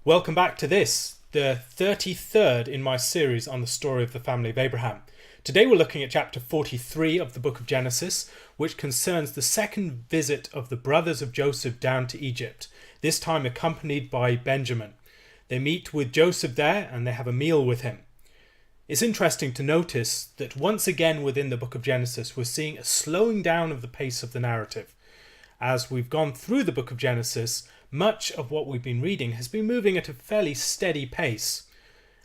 Welcome back to this, the 33rd in my series on the story of the family of Abraham. Today we're looking at chapter 43 of the book of Genesis, which concerns the second visit of the brothers of Joseph down to Egypt, this time accompanied by Benjamin. They meet with Joseph there and they have a meal with him. It's interesting to notice that once again within the book of Genesis we're seeing a slowing down of the pace of the narrative. As we've gone through the book of Genesis, much of what we've been reading has been moving at a fairly steady pace.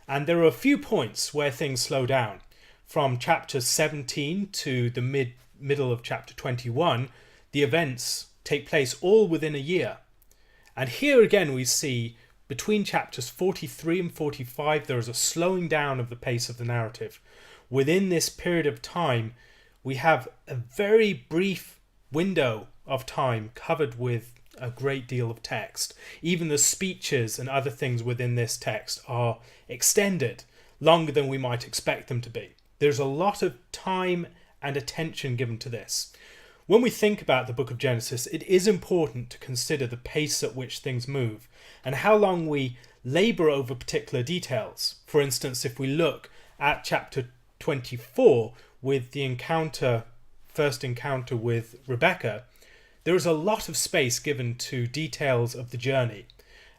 And there are a few points where things slow down. From chapter 17 to the middle of chapter 21, the events take place all within a year. And here again we see between chapters 43 and 45 there is a slowing down of the pace of the narrative. Within this period of time we have a very brief window of time covered with a great deal of text. Even the speeches and other things within this text are extended longer than we might expect them to be. There's a lot of time and attention given to this. When we think about the book of Genesis, it is important to consider the pace at which things move and how long we labour over particular details. For instance, if we look at chapter 24 with the first encounter with Rebekah, there is a lot of space given to details of the journey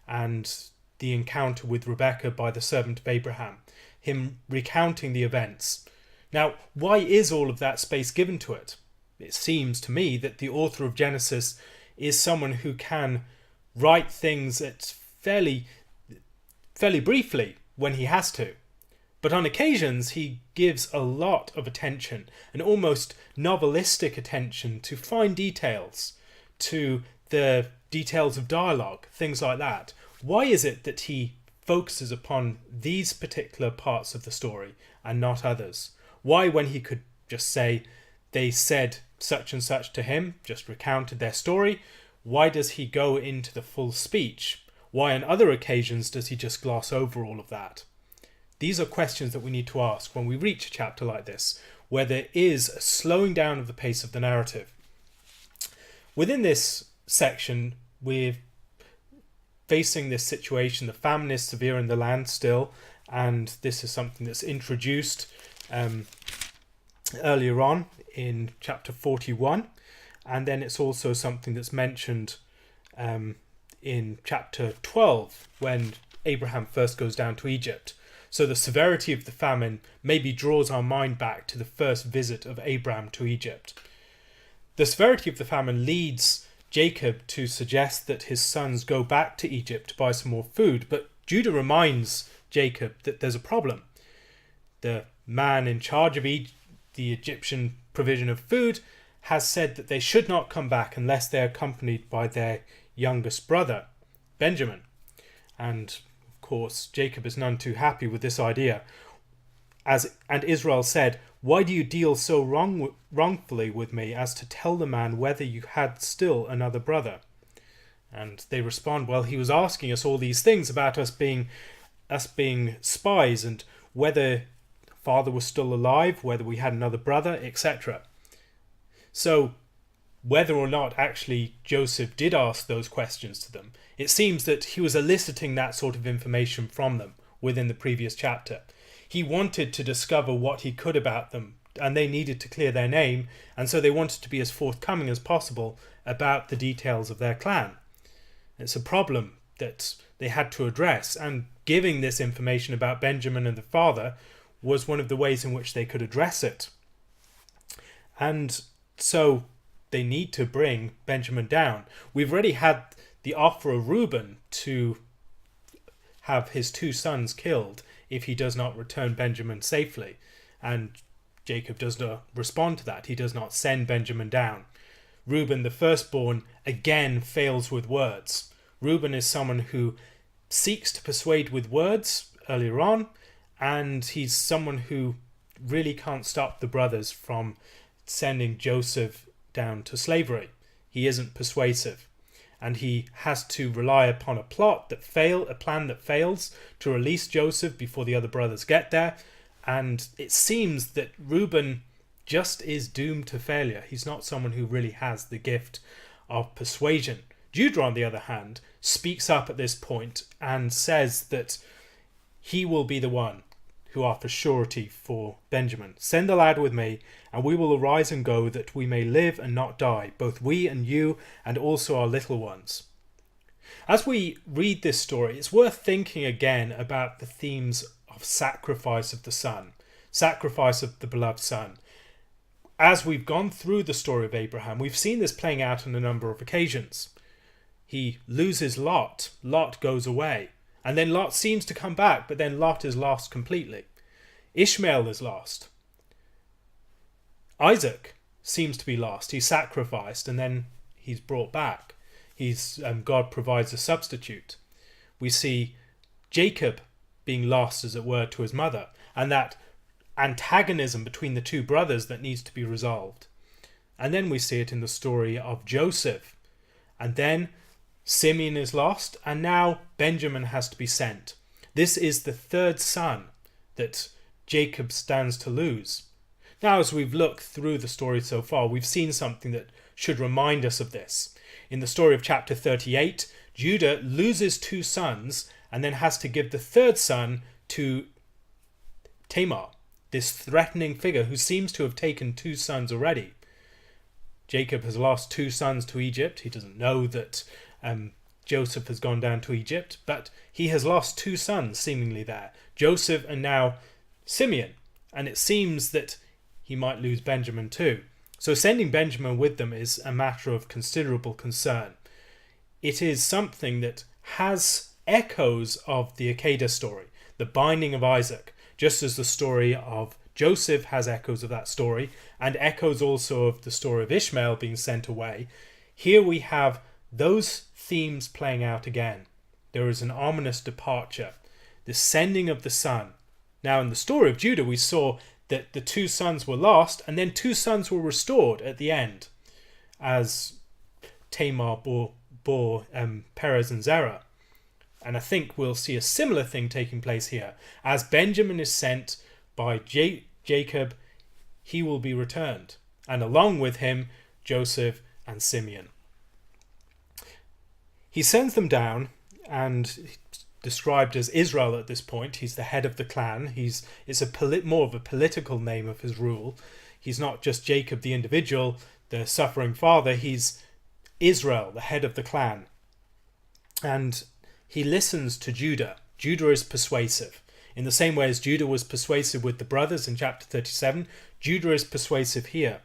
and the encounter with Rebekah by the servant of Abraham, him recounting the events. Now, why is all of that space given to it? It seems to me that the author of Genesis is someone who can write things at fairly briefly when he has to. But on occasions he gives a lot of attention, an almost novelistic attention to fine details, to the details of dialogue, things like that. Why is it that he focuses upon these particular parts of the story and not others? Why, when he could just say they said such and such to him, just recounted their story, why does he go into the full speech? Why on other occasions does he just gloss over all of that? These are questions that we need to ask when we reach a chapter like this, where there is a slowing down of the pace of the narrative. Within this section, we're facing this situation. The famine is severe in the land still, and this is something that's introduced earlier on in chapter 41, and then it's also something that's mentioned in chapter 12 when Abraham first goes down to Egypt. So the severity of the famine maybe draws our mind back to the first visit of Abraham to Egypt. The severity of the famine leads Jacob to suggest that his sons go back to Egypt to buy some more food, but Judah reminds Jacob that there's a problem. The man in charge of the Egyptian provision of food has said that they should not come back unless they're accompanied by their youngest brother, Benjamin. And of course, Jacob is none too happy with this idea. And Israel said, "Why do you deal so wrongfully with me as to tell the man whether you had still another brother?" And they respond, well, he was asking us all these things about us being spies and whether father was still alive, whether we had another brother, etc. So whether or not actually Joseph did ask those questions to them, it seems that he was eliciting that sort of information from them within the previous chapter. He wanted to discover what he could about them, and they needed to clear their name, and so they wanted to be as forthcoming as possible about the details of their clan. It's a problem that they had to address, and giving this information about Benjamin and the father was one of the ways in which they could address it. And so they need to bring Benjamin down. We've already had the offer of Reuben to have his two sons killed if he does not return Benjamin safely. And Jacob does not respond to that. He does not send Benjamin down. Reuben, the firstborn, again fails with words. Reuben is someone who seeks to persuade with words earlier on, and he's someone who really can't stop the brothers from sending Joseph down to slavery. He isn't persuasive, and he has to rely upon a plan that fails to release Joseph before the other brothers get there. And it seems that Reuben just is doomed to failure. He's not someone who really has the gift of persuasion Judah, on the other hand, speaks up at this point and says that he will be the one who offers surety for Benjamin. Send the lad with me, and we will arise and go, that we may live and not die, both we and you, and also our little ones. As we read this story, it's worth thinking again about the themes of sacrifice of the son, sacrifice of the beloved son. As we've gone through the story of Abraham, we've seen this playing out on a number of occasions. He loses Lot. Lot goes away. And then Lot seems to come back, but then Lot is lost completely. Ishmael is lost. Isaac seems to be lost. He's sacrificed and then he's brought back. God provides a substitute. We see Jacob being lost, as it were, to his mother, and that antagonism between the two brothers that needs to be resolved. And then we see it in the story of Joseph. And then Simeon is lost, and now Benjamin has to be sent. This is the third son that Jacob stands to lose. Now, as we've looked through the story so far, we've seen something that should remind us of this. In the story of chapter 38, Judah loses two sons and then has to give the third son to Tamar, this threatening figure who seems to have taken two sons already. Jacob has lost two sons to Egypt. He doesn't know that Joseph has gone down to Egypt, but he has lost two sons seemingly there, Joseph and now Simeon, and it seems that he might lose Benjamin too. So sending Benjamin with them is a matter of considerable concern. It is something that has echoes of the Akedah story, the binding of Isaac, just as the story of Joseph has echoes of that story, and echoes also of the story of Ishmael being sent away. Here we have those themes playing out again. There is an ominous departure, the sending of the son. Now, in the story of Judah, we saw that the two sons were lost, and then two sons were restored at the end, as Tamar bore Perez and Zerah. And I think we'll see a similar thing taking place here. As Benjamin is sent by Jacob, he will be returned, and along with him, Joseph and Simeon. He sends them down, and described as Israel at this point. He's the head of the clan. It's more of a political name of his rule. He's not just Jacob the individual, the suffering father. He's Israel, the head of the clan. And he listens to Judah. Judah is persuasive. In the same way as Judah was persuasive with the brothers in chapter 37, Judah is persuasive here.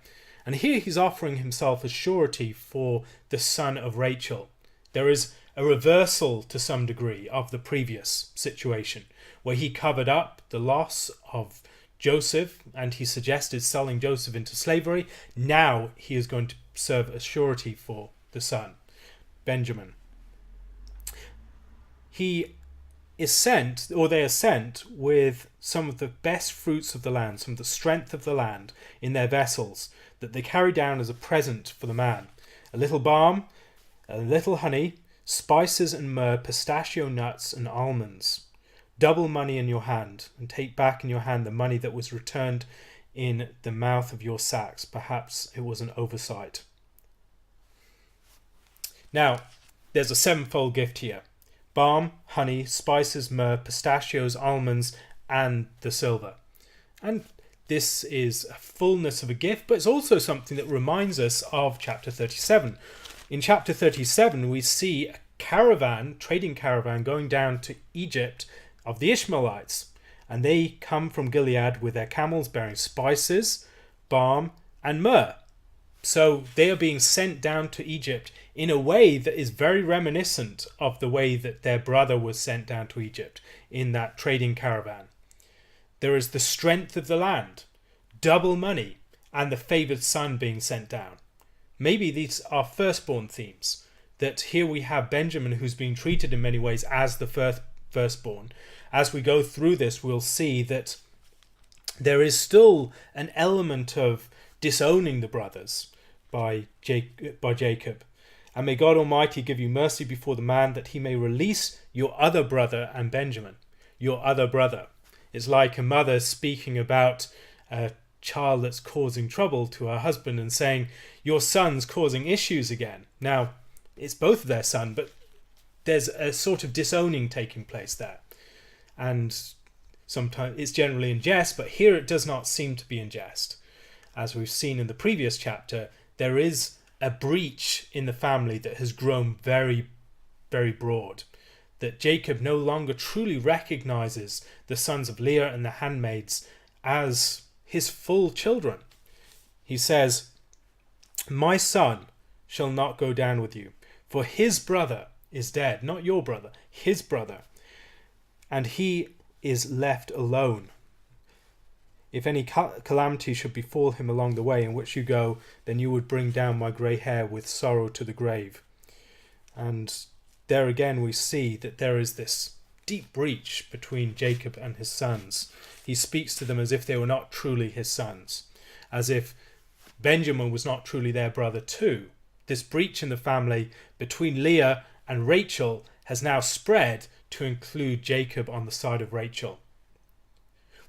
And here he's offering himself as surety for the son of Rachel. There is a reversal to some degree of the previous situation, where he covered up the loss of Joseph and he suggested selling Joseph into slavery. Now he is going to serve as surety for the son, Benjamin. He is sent, or they are sent, with some of the best fruits of the land, some of the strength of the land in their vessels that they carry down as a present for the man. A little balm, a little honey, spices and myrrh, pistachio nuts and almonds. Double money in your hand, and take back in your hand the money that was returned in the mouth of your sacks. Perhaps it was an oversight. Now, there's a sevenfold gift here. Balm, honey, spices, myrrh, pistachios, almonds, and the silver. And this is a fullness of a gift, but it's also something that reminds us of chapter 37. In chapter 37, we see a trading caravan going down to Egypt of the Ishmaelites. And they come from Gilead with their camels bearing spices, balm, and myrrh. So they are being sent down to Egypt in a way that is very reminiscent of the way that their brother was sent down to Egypt in that trading caravan. There is the strength of the land, double money, and the favoured son being sent down. Maybe these are firstborn themes, that here we have Benjamin who's being treated in many ways as the firstborn. As we go through this, we'll see that there is still an element of disowning the brothers by Jacob. And may God Almighty give you mercy before the man, that he may release your other brother and Benjamin, your other brother. It's like a mother speaking about a child that's causing trouble to her husband and saying, your son's causing issues again. Now, it's both of their son, but there's a sort of disowning taking place there. And sometimes it's generally in jest, but here it does not seem to be in jest. As we've seen in the previous chapter, there is a breach in the family that has grown very, very broad. That Jacob no longer truly recognizes the sons of Leah and the handmaids as his full children. He says, "My son shall not go down with you, for his brother is dead," not your brother, his brother, "and he is left alone. If any calamity should befall him along the way in which you go, then you would bring down my grey hair with sorrow to the grave." And there again we see that there is this deep breach between Jacob and his sons. He speaks to them as if they were not truly his sons, as if Benjamin was not truly their brother too. This breach in the family between Leah and Rachel has now spread to include Jacob on the side of Rachel.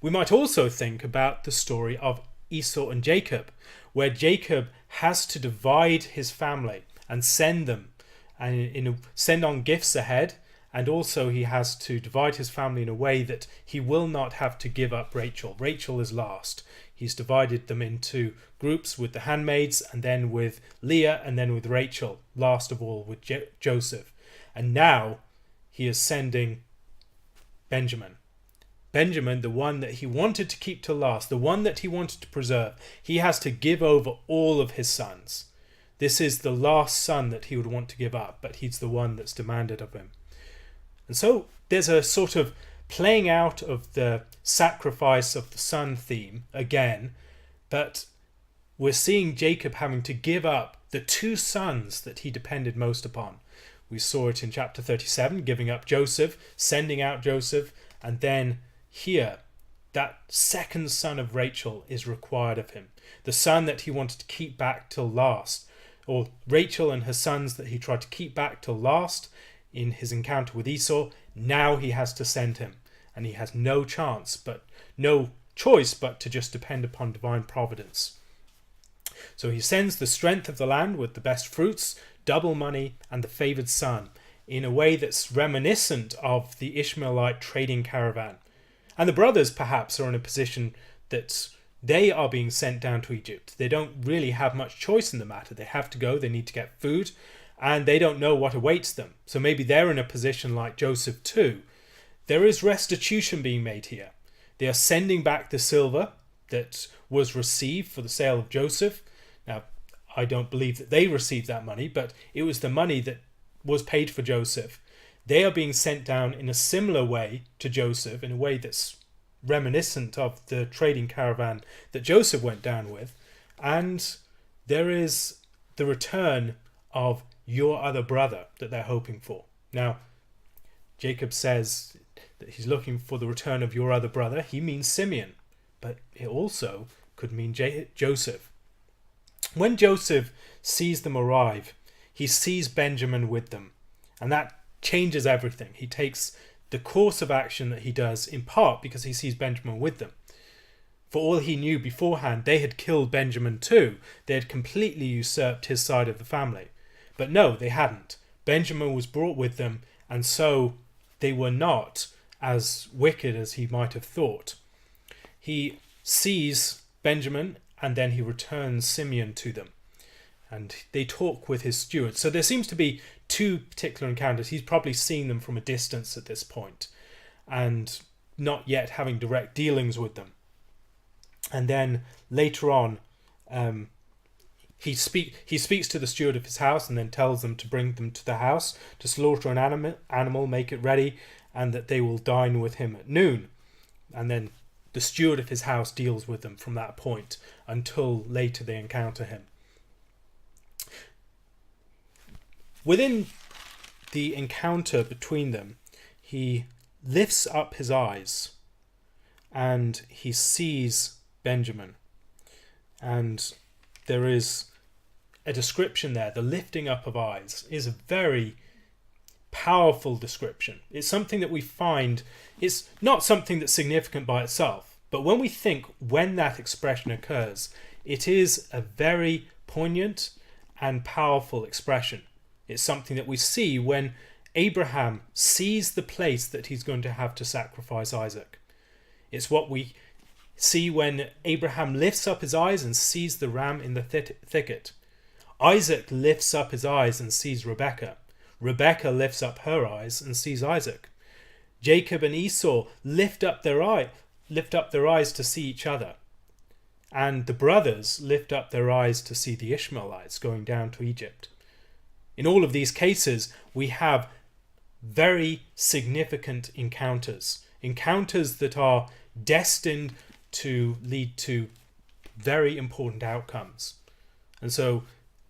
We might also think about the story of Esau and Jacob, where Jacob has to divide his family and send them and send on gifts ahead, and also he has to divide his family in a way that he will not have to give up Rachel. Rachel is last. He's divided them into groups with the handmaids, and then with Leah, and then with Rachel, last of all with Joseph. And now he is sending Benjamin. Benjamin, the one that he wanted to keep to last, the one that he wanted to preserve, he has to give over all of his sons. This is the last son that he would want to give up, but he's the one that's demanded of him. And so there's a sort of playing out of the sacrifice of the son theme again, but we're seeing Jacob having to give up the two sons that he depended most upon. We saw it in chapter 37, giving up Joseph, sending out Joseph, and then here, that second son of Rachel is required of him. The son that he wanted to keep back till last, or Rachel and her sons that he tried to keep back till last in his encounter with Esau, now he has to send him. And he has no choice but to just depend upon divine providence. So he sends the strength of the land with the best fruits, double money, and the favoured son, in a way that's reminiscent of the Ishmaelite trading caravan. And the brothers perhaps are in a position that they are being sent down to Egypt. They don't really have much choice in the matter. They have to go, they need to get food, and they don't know what awaits them. So maybe they're in a position like Joseph too. There is restitution being made here. They are sending back the silver that was received for the sale of Joseph. Now, I don't believe that they received that money, but it was the money that was paid for Joseph. They are being sent down in a similar way to Joseph, in a way that's reminiscent of the trading caravan that Joseph went down with. And there is the return of your other brother that they're hoping for. Now, Jacob says that he's looking for the return of your other brother. He means Simeon, but it also could mean Joseph. When Joseph sees them arrive, he sees Benjamin with them, and that changes everything. He takes the course of action that he does in part because he sees Benjamin with them. For all he knew beforehand, they had killed Benjamin too. They had completely usurped his side of the family. But no, they hadn't. Benjamin was brought with them, and so they were not as wicked as he might have thought. He sees Benjamin, and then he returns Simeon to them. And they talk with his steward. So there seems to be two particular encounters. He's probably seen them from a distance at this point, and not yet having direct dealings with them. And then later on, he speaks to the steward of his house and then tells them to bring them to the house, to slaughter an animal, make it ready, and that they will dine with him at noon. And then the steward of his house deals with them from that point until later they encounter him. Within the encounter between them, he lifts up his eyes and he sees Benjamin. And there is a description there. The lifting up of eyes is a very powerful description. It's something that we find, it's not something that's significant by itself, but when we think when that expression occurs, it is a very poignant and powerful expression. It's something that we see when Abraham sees the place that he's going to have to sacrifice Isaac. It's what we see when Abraham lifts up his eyes and sees the ram in the thicket. Isaac lifts up his eyes and sees Rebekah. Rebekah lifts up her eyes and sees Isaac. Jacob and Esau lift up their eyes to see each other. And the brothers lift up their eyes to see the Ishmaelites going down to Egypt. In all of these cases, we have very significant encounters that are destined to lead to very important outcomes. And so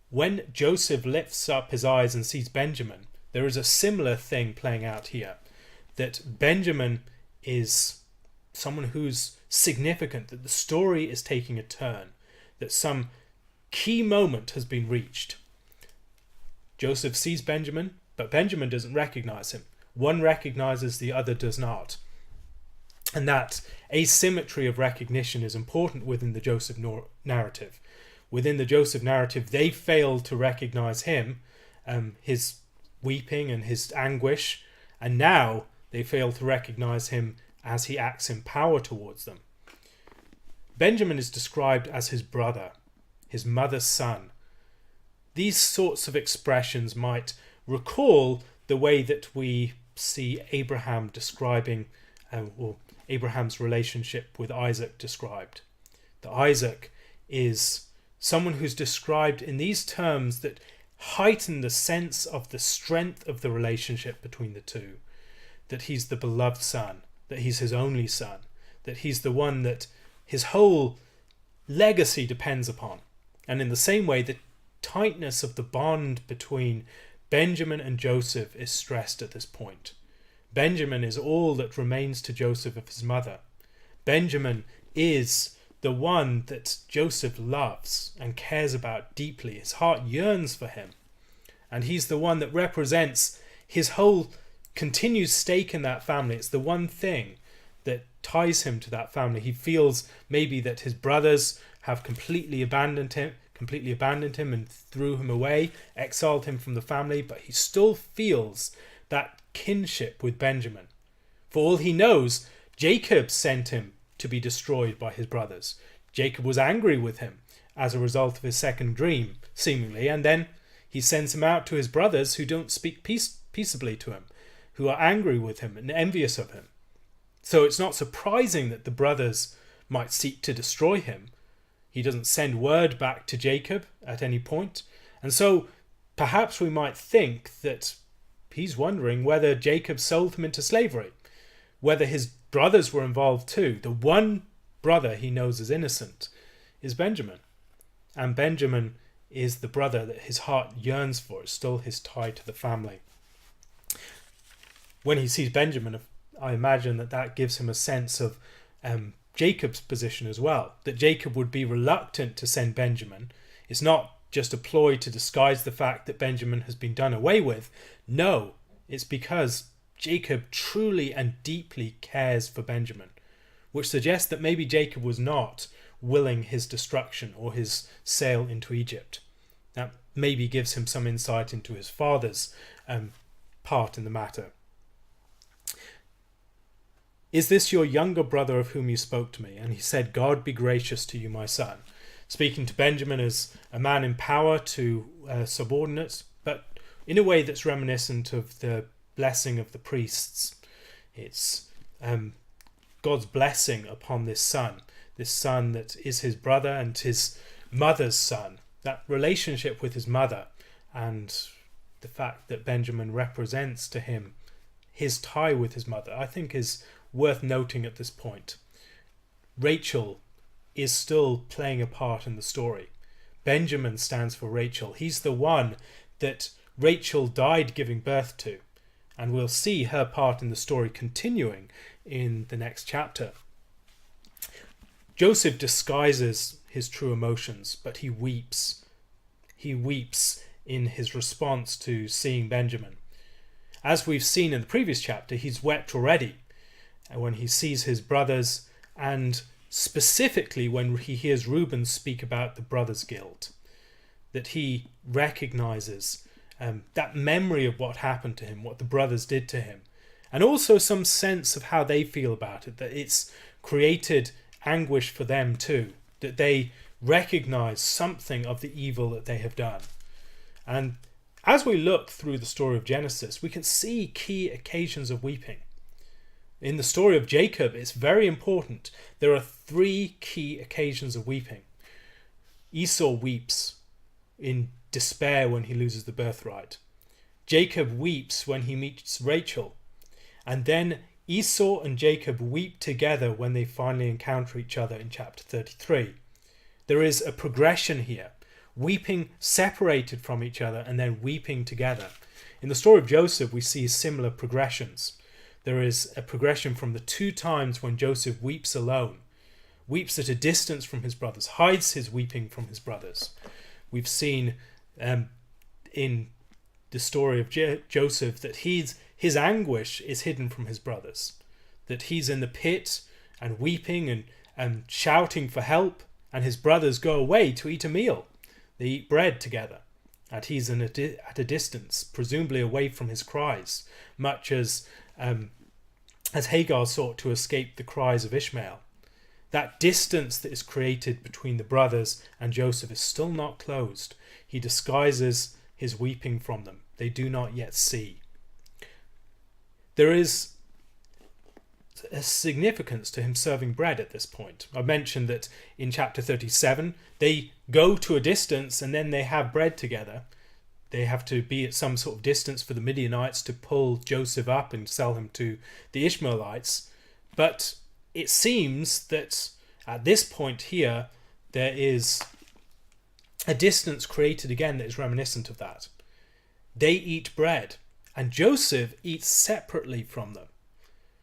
when Joseph lifts up his eyes and sees Benjamin, there is a similar thing playing out here, that Benjamin is someone who's significant, that the story is taking a turn, that some key moment has been reached. Joseph sees Benjamin, but Benjamin doesn't recognize him. One recognizes, the other does not. And that asymmetry of recognition is important within the Joseph narrative. Within the Joseph narrative, they fail to recognize him, his weeping and his anguish, and now they fail to recognize him as he acts in power towards them. Benjamin is described as his brother, his mother's son. These sorts of expressions might recall the way that we see Abraham describing, or Abraham's relationship with Isaac described. That Isaac is someone who's described in these terms that heighten the sense of the strength of the relationship between the two. That he's the beloved son, that he's his only son, that he's the one that his whole legacy depends upon. And in the same way, the tightness of the bond between Benjamin and Joseph is stressed at this point. Benjamin is all that remains to Joseph of his mother. Benjamin is the one that Joseph loves and cares about deeply. His heart yearns for him. And he's the one that represents his whole continued stake in that family. It's the one thing that ties him to that family. He feels maybe that his brothers have completely abandoned him and threw him away, exiled him from the family, but he still feels that kinship with Benjamin. For all he knows, Jacob sent him to be destroyed by his brothers. Jacob was angry with him as a result of his second dream, seemingly, and then he sends him out to his brothers who don't speak peaceably to him, who are angry with him and envious of him. So it's not surprising that the brothers might seek to destroy him. He doesn't send word back to Jacob at any point. And so perhaps we might think that he's wondering whether Jacob sold him into slavery, whether his brothers were involved too. The one brother he knows is innocent is Benjamin. And Benjamin is the brother that his heart yearns for. It's still his tie to the family. When he sees Benjamin, I imagine that gives him a sense of Jacob's position as well, that Jacob would be reluctant to send Benjamin. It's not just a ploy to disguise the fact that Benjamin has been done away with. No, it's because Jacob truly and deeply cares for Benjamin, which suggests that maybe Jacob was not willing his destruction or his sail into Egypt. That maybe gives him some insight into his father's part in the matter. "Is this your younger brother of whom you spoke to me?" And he said, "God be gracious to you, my son." Speaking to Benjamin as a man in power to subordinates, but in a way that's reminiscent of the blessing of the priests. It's God's blessing upon this son that is his brother and his mother's son. That relationship with his mother and the fact that Benjamin represents to him his tie with his mother, I think is worth noting at this point. Rachel is still playing a part in the story. Benjamin stands for Rachel. He's the one that Rachel died giving birth to. And we'll see her part in the story continuing in the next chapter. Joseph disguises his true emotions, but he weeps. He weeps in his response to seeing Benjamin. As we've seen in the previous chapter, he's wept already when he sees his brothers, and specifically when he hears Reuben speak about the brothers' guilt, that he recognizes that memory of what happened to him, what the brothers did to him, and also some sense of how they feel about it, that it's created anguish for them too, that they recognize something of the evil that they have done. And as we look through the story of Genesis, we can see key occasions of weeping. In the story of Jacob, it's very important. There are 3 key occasions of weeping. Esau weeps in despair when he loses the birthright. Jacob weeps when he meets Rachel. And then Esau and Jacob weep together when they finally encounter each other in chapter 33. There is a progression here, weeping separated from each other and then weeping together. In the story of Joseph, we see similar progressions. There is a progression from the 2 times when Joseph weeps alone, weeps at a distance from his brothers, hides his weeping from his brothers. We've seen in the story of Joseph that his anguish is hidden from his brothers, that he's in the pit and weeping and shouting for help, and his brothers go away to eat a meal. They eat bread together, and he's at a distance, presumably away from his cries, much as Hagar sought to escape the cries of Ishmael. That distance that is created between the brothers and Joseph is still not closed. He disguises his weeping from them. They do not yet see. There is a significance to him serving bread at this point. I mentioned that in chapter 37, they go to a distance and then they have bread together. They have to be at some sort of distance for the Midianites to pull Joseph up and sell him to the Ishmaelites. But it seems that at this point here, there is a distance created again that is reminiscent of that. They eat bread, and Joseph eats separately from them.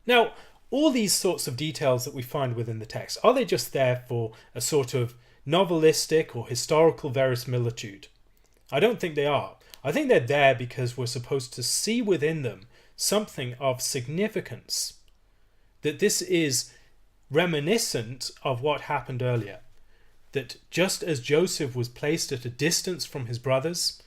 Now, all these sorts of details that we find within the text, are they just there for a sort of novelistic or historical verisimilitude? I don't think they are. I think they're there because we're supposed to see within them something of significance. That this is reminiscent of what happened earlier. That just as Joseph was placed at a distance from his brothers,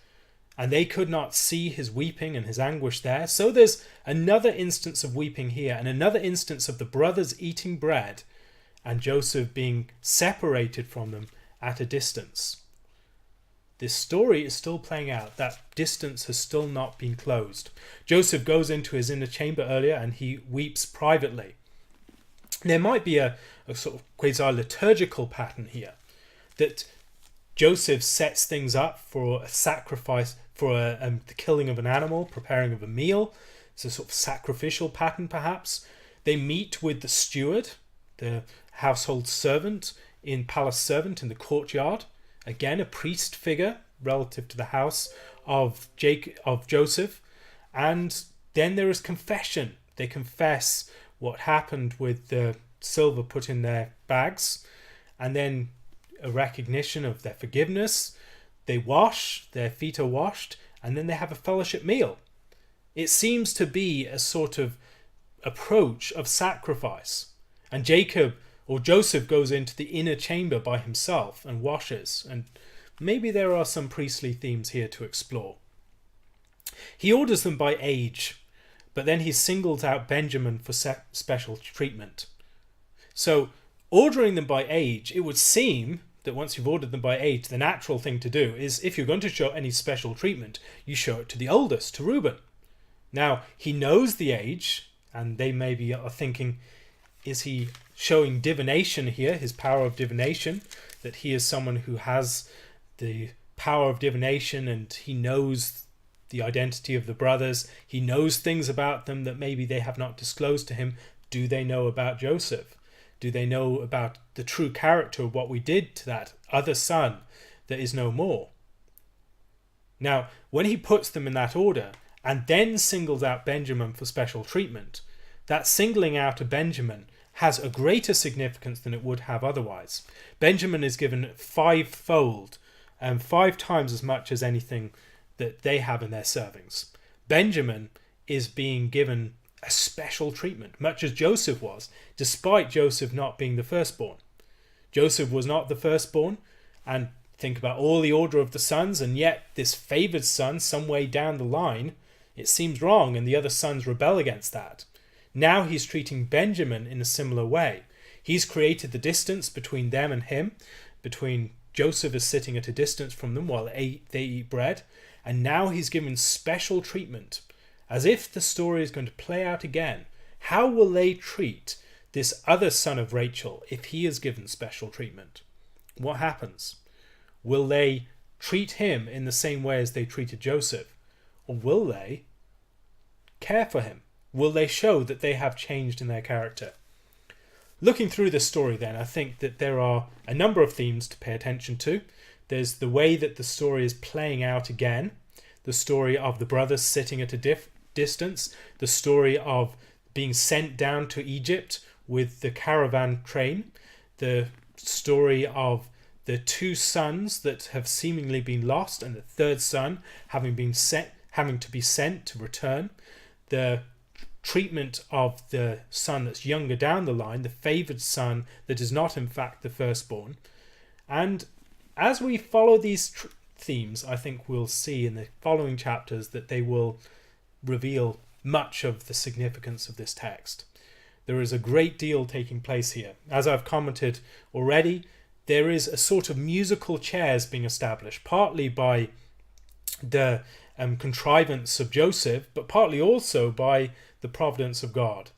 and they could not see his weeping and his anguish there, so there's another instance of weeping here, and another instance of the brothers eating bread, and Joseph being separated from them at a distance. This story is still playing out. That distance has still not been closed. Joseph goes into his inner chamber earlier and he weeps privately. There might be a sort of quasi-liturgical pattern here, that Joseph sets things up for a sacrifice, for the killing of an animal, preparing of a meal. It's a sort of sacrificial pattern perhaps. They meet with the steward, the household servant, palace servant in the courtyard. Again, a priest figure relative to the house of Joseph. And then there is confession. They confess what happened with the silver put in their bags. And then a recognition of their forgiveness. They wash, their feet are washed, and then they have a fellowship meal. It seems to be a sort of approach of sacrifice. And Joseph goes into the inner chamber by himself and washes, and maybe there are some priestly themes here to explore. He orders them by age, but then he singles out Benjamin for special treatment. So, ordering them by age, it would seem that once you've ordered them by age, the natural thing to do is, if you're going to show any special treatment, you show it to the oldest, to Reuben. Now, he knows the age, and they maybe are thinking, is he showing divination here, his power of divination, that he is someone who has the power of divination and he knows the identity of the brothers, he knows things about them that maybe they have not disclosed to him. Do they know about Joseph? Do they know about the true character of what we did to that other son that is no more? Now, when he puts them in that order and then singles out Benjamin for special treatment, that singling out of Benjamin has a greater significance than it would have otherwise. Benjamin is given fivefold, and 5 times as much as anything that they have in their servings. Benjamin is being given a special treatment, much as Joseph was, despite Joseph not being the firstborn. Joseph was not the firstborn, and think about all the order of the sons, and yet this favoured son, some way down the line, it seems wrong, and the other sons rebel against that. Now he's treating Benjamin in a similar way. He's created the distance between them and him, between Joseph is sitting at a distance from them while they eat bread, and now he's given special treatment, as if the story is going to play out again. How will they treat this other son of Rachel if he is given special treatment? What happens? Will they treat him in the same way as they treated Joseph? Or will they care for him? Will they show that they have changed in their character? Looking through this story then, I think that there are a number of themes to pay attention to. There's the way that the story is playing out again, the story of the brothers sitting at a distance, the story of being sent down to Egypt with the caravan train, the story of the two sons that have seemingly been lost and the third son having to be sent to return, the treatment of the son that's younger down the line, the favoured son that is not in fact the firstborn. And as we follow these themes, I think we'll see in the following chapters that they will reveal much of the significance of this text. There is a great deal taking place here. As I've commented already, there is a sort of musical chairs being established, partly by the contrivance of Joseph, but partly also by the providence of God.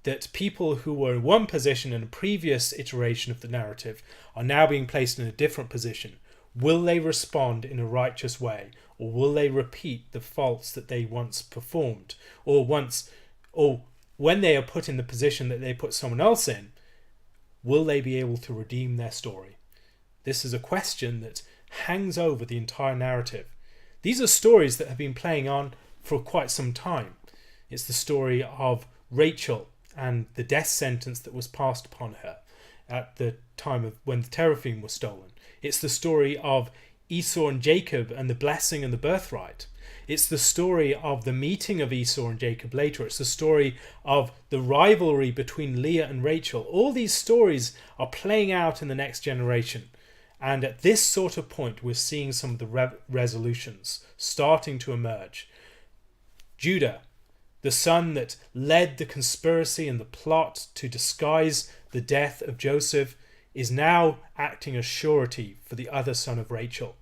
That people who were in one position in a previous iteration of the narrative are now being placed in a different position. Will they respond in a righteous way, or will they repeat the faults that they once performed, or when they are put in the position that they put someone else in, will they be able to redeem their story? This is a question that hangs over the entire narrative. These are stories that have been playing on for quite some time. It's the story of Rachel and the death sentence that was passed upon her at the time of when the teraphim was stolen. It's the story of Esau and Jacob and the blessing and the birthright. It's the story of the meeting of Esau and Jacob later. It's the story of the rivalry between Leah and Rachel. All these stories are playing out in the next generation. And at this sort of point, we're seeing some of the resolutions starting to emerge. Judah, the son that led the conspiracy and the plot to disguise the death of Joseph, is now acting as surety for the other son of Rachel.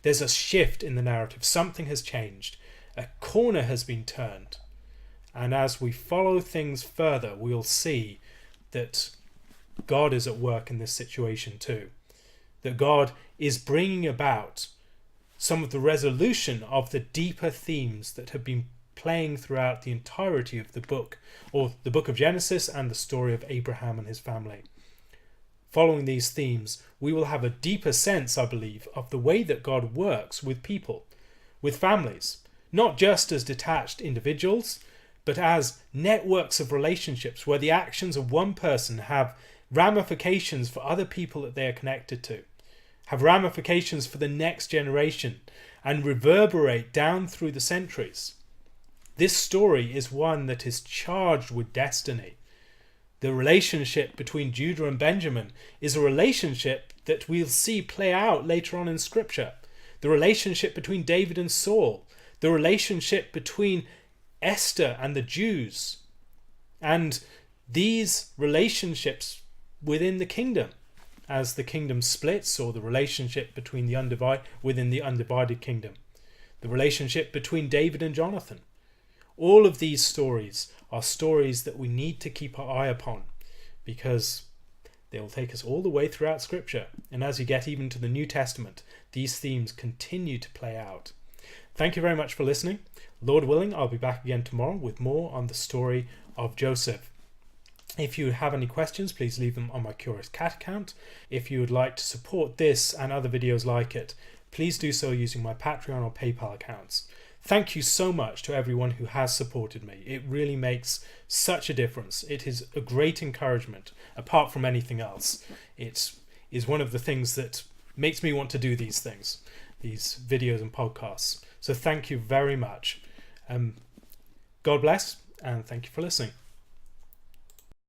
There's a shift in the narrative. Something has changed. A corner has been turned. And as we follow things further, we'll see that God is at work in this situation too. That God is bringing about some of the resolution of the deeper themes that have been playing throughout the entirety of the book, or the book of Genesis and the story of Abraham and his family. Following these themes, we will have a deeper sense, I believe, of the way that God works with people, with families, not just as detached individuals, but as networks of relationships where the actions of one person have ramifications for other people that they are connected to, have ramifications for the next generation, and reverberate down through the centuries. This story is one that is charged with destiny. The relationship between Judah and Benjamin is a relationship that we'll see play out later on in Scripture. The relationship between David and Saul, the relationship between Esther and the Jews, and these relationships within the kingdom, as the kingdom splits, or the relationship between within the undivided kingdom, the relationship between David and Jonathan. All of these stories are stories that we need to keep our eye upon, because they will take us all the way throughout Scripture. And as you get even to the New Testament, these themes continue to play out. Thank you very much for listening. Lord willing, I'll be back again tomorrow with more on the story of Joseph. If you have any questions, please leave them on my Curious Cat account. If you would like to support this and other videos like it, please do so using my Patreon or PayPal accounts. Thank you so much to everyone who has supported me. It really makes such a difference. It is a great encouragement, apart from anything else. It is one of the things that makes me want to do these things, these videos and podcasts. So thank you very much. God bless, and thank you for listening.